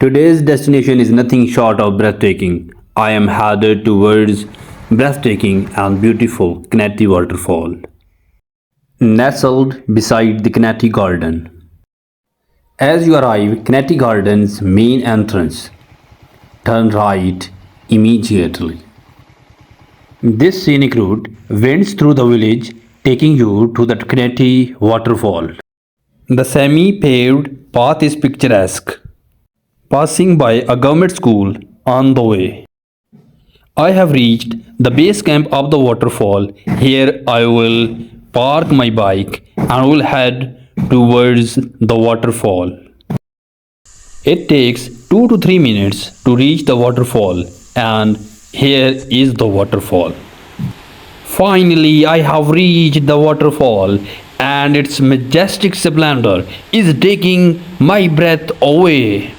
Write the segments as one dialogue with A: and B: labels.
A: Today's destination is nothing short of breathtaking. I am headed towards breathtaking and beautiful Kanehti Waterfall, nestled beside the Kanehti Garden. As you arrive Kanehti Garden's main entrance, turn right immediately. This scenic route winds through the village, taking you to the Kanehti Waterfall. The semi-paved path is picturesque, passing by a government school on the way. I have reached the base camp of the waterfall. Here I will park my bike and will head towards the waterfall. It takes 2 to 3 minutes to reach the waterfall, and here is the waterfall. Finally, I have reached the waterfall, and its majestic splendor is taking my breath away.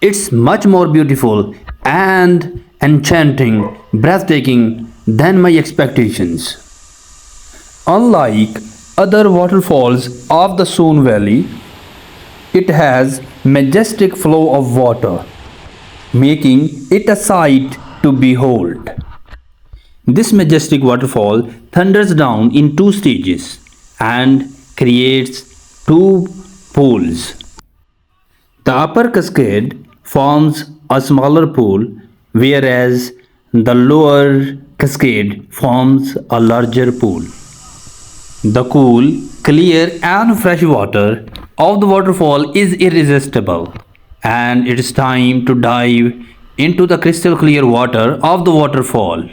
A: It's much more beautiful and enchanting, breathtaking than my expectations. Unlike other waterfalls of the Soon Valley, it has majestic flow of water, making it a sight to behold. This majestic waterfall thunders down in 2 stages and creates 2 pools. The upper cascade forms a smaller pool, whereas the lower cascade forms a larger pool. The cool, clear and fresh water of the waterfall is irresistible, and it is time to dive into the crystal clear water of the waterfall.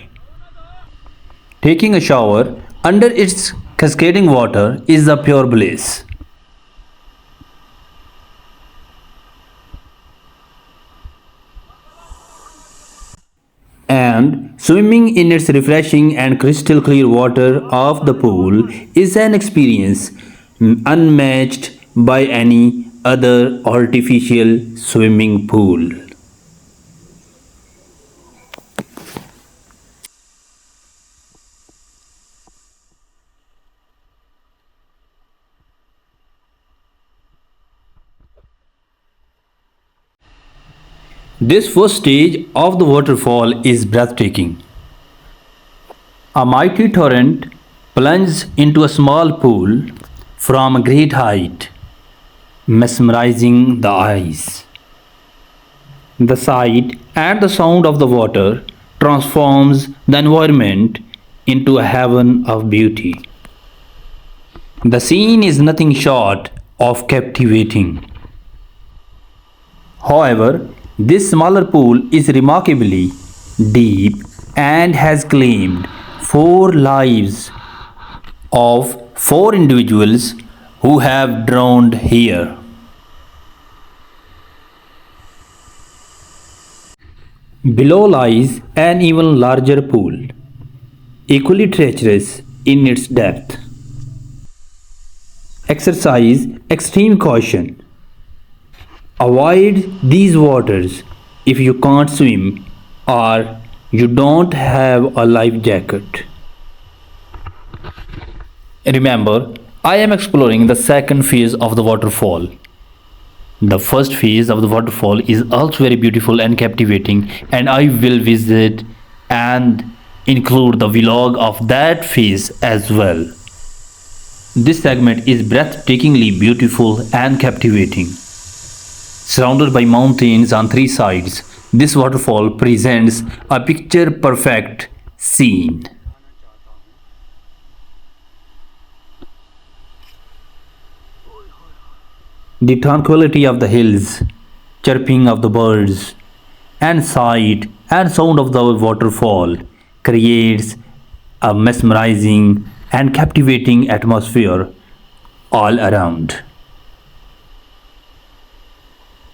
A: Taking a shower under its cascading water is a pure bliss. And swimming in its refreshing and crystal clear water of the pool is an experience unmatched by any other artificial swimming pool. This first stage of the waterfall is breathtaking. A mighty torrent plunges into a small pool from a great height, mesmerizing the eyes. The sight and the sound of the water transforms the environment into a heaven of beauty. The scene is nothing short of captivating. However, this smaller pool is remarkably deep and has claimed 4 lives of 4 individuals who have drowned here. Below lies an even larger pool, equally treacherous in its depth. Exercise extreme caution. Avoid these waters if you can't swim or you don't have a life jacket. Remember, I am exploring the second phase of the waterfall. The first phase of the waterfall is also very beautiful and captivating, and I will visit and include the vlog of that phase as well. This segment is breathtakingly beautiful and captivating. Surrounded by mountains on 3 sides, this waterfall presents a picture-perfect scene. The tranquility of the hills, chirping of the birds, and sight and sound of the waterfall creates a mesmerizing and captivating atmosphere all around.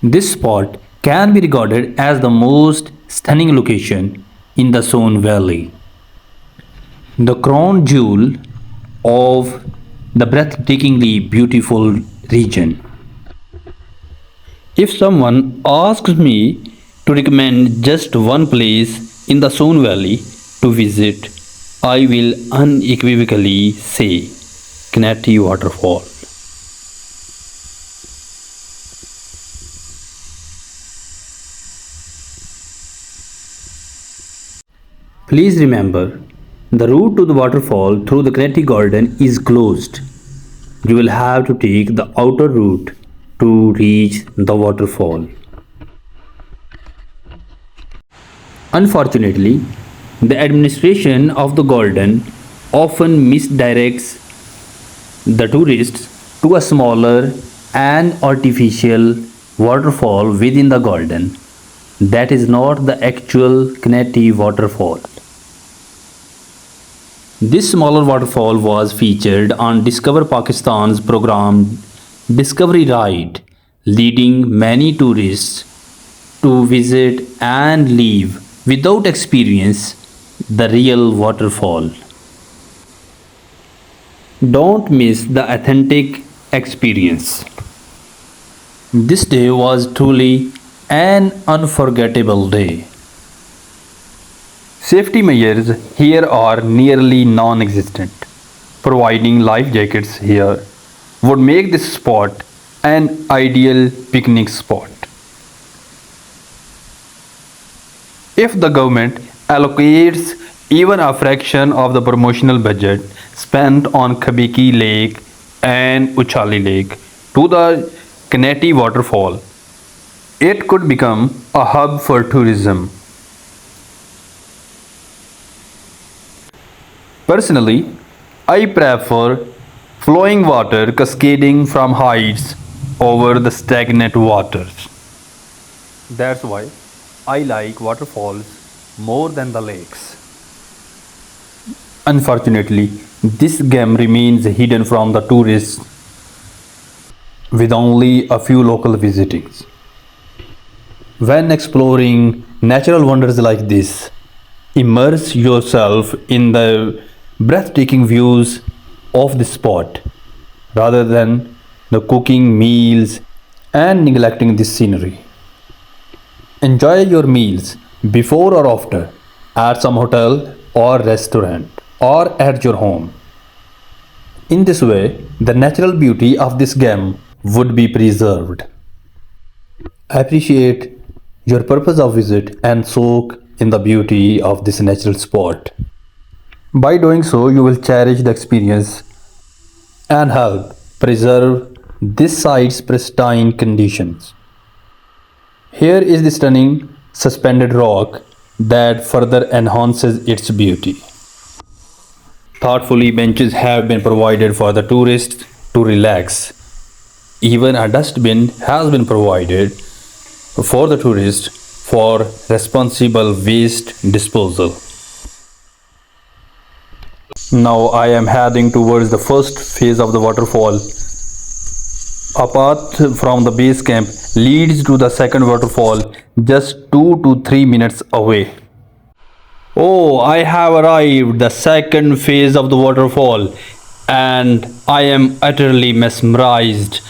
A: This spot can be regarded as the most stunning location in the Soon Valley, the crown jewel of the breathtakingly beautiful region. If someone asks me to recommend just one place in the Soon Valley to visit, I will unequivocally say Kanehti Waterfall. Please remember, the route to the waterfall through the Kanehti Garden is closed. You will have to take the outer route to reach the waterfall. Unfortunately, the administration of the garden often misdirects the tourists to a smaller and artificial waterfall within the garden. That is not the actual Kanehti waterfall. This smaller waterfall was featured on Discover Pakistan's program Discovery Ride, leading many tourists to visit and leave without experience the real waterfall. Don't miss the authentic experience. This day was truly an unforgettable day. Safety measures here are nearly non-existent. Providing life jackets here would make this spot an ideal picnic spot. If the government allocates even a fraction of the promotional budget spent on Kabiki Lake and Uchali Lake to the Kanehti waterfall, it could become a hub for tourism. Personally, I prefer flowing water cascading from heights over the stagnant waters. That's why I like waterfalls more than the lakes. Unfortunately, this gem remains hidden from the tourists with only a few local visitings. When exploring natural wonders like this, immerse yourself in the breathtaking views of the spot rather than the cooking meals and neglecting this scenery. Enjoy your meals before or after at some hotel or restaurant or at your home. In this way, the natural beauty of this gem would be preserved. Appreciate your purpose of visit and soak in the beauty of this natural spot. By doing so, you will cherish the experience and help preserve this site's pristine conditions. Here is the stunning suspended rock that further enhances its beauty. Thoughtfully, benches have been provided for the tourists to relax. Even a dustbin has been provided for the tourists for responsible waste disposal. Now I am heading towards the first phase of the waterfall. A path from the base camp leads to the second waterfall just 2 to 3 minutes away. Oh, I have arrived the second phase of the waterfall and I am utterly mesmerized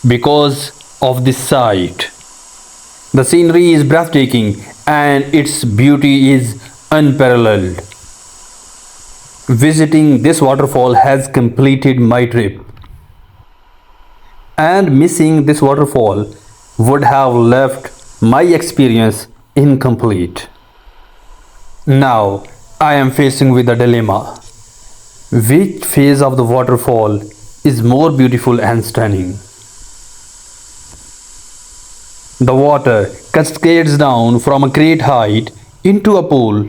A: because of this sight. The scenery is breathtaking and its beauty is unparalleled. Visiting this waterfall has completed my trip, and missing this waterfall would have left my experience incomplete. Now I am facing with a dilemma. Which phase of the waterfall is more beautiful and stunning? The water cascades down from a great height into a pool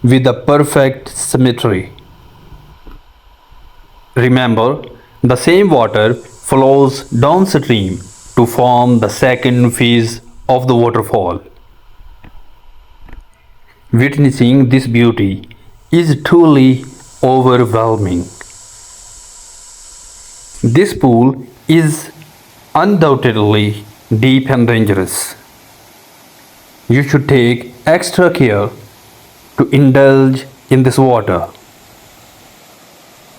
A: with a perfect symmetry. Remember, the same water flows downstream to form the second phase of the waterfall. Witnessing this beauty is truly overwhelming. This pool is undoubtedly deep and dangerous. You should take extra care to indulge in this water.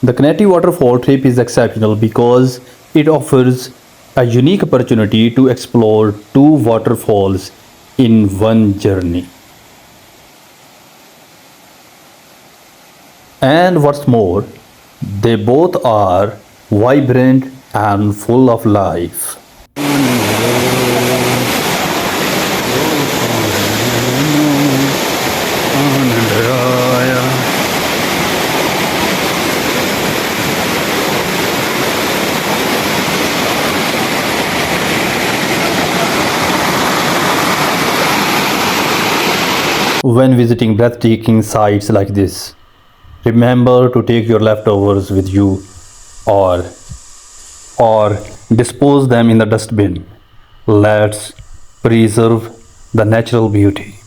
A: The Kanehti waterfall trip is exceptional because it offers a unique opportunity to explore two waterfalls in one journey. And what's more, they both are vibrant and full of life.
B: When visiting breathtaking sites like this, remember to take your leftovers with you or dispose them in the dustbin. Let's preserve the natural beauty.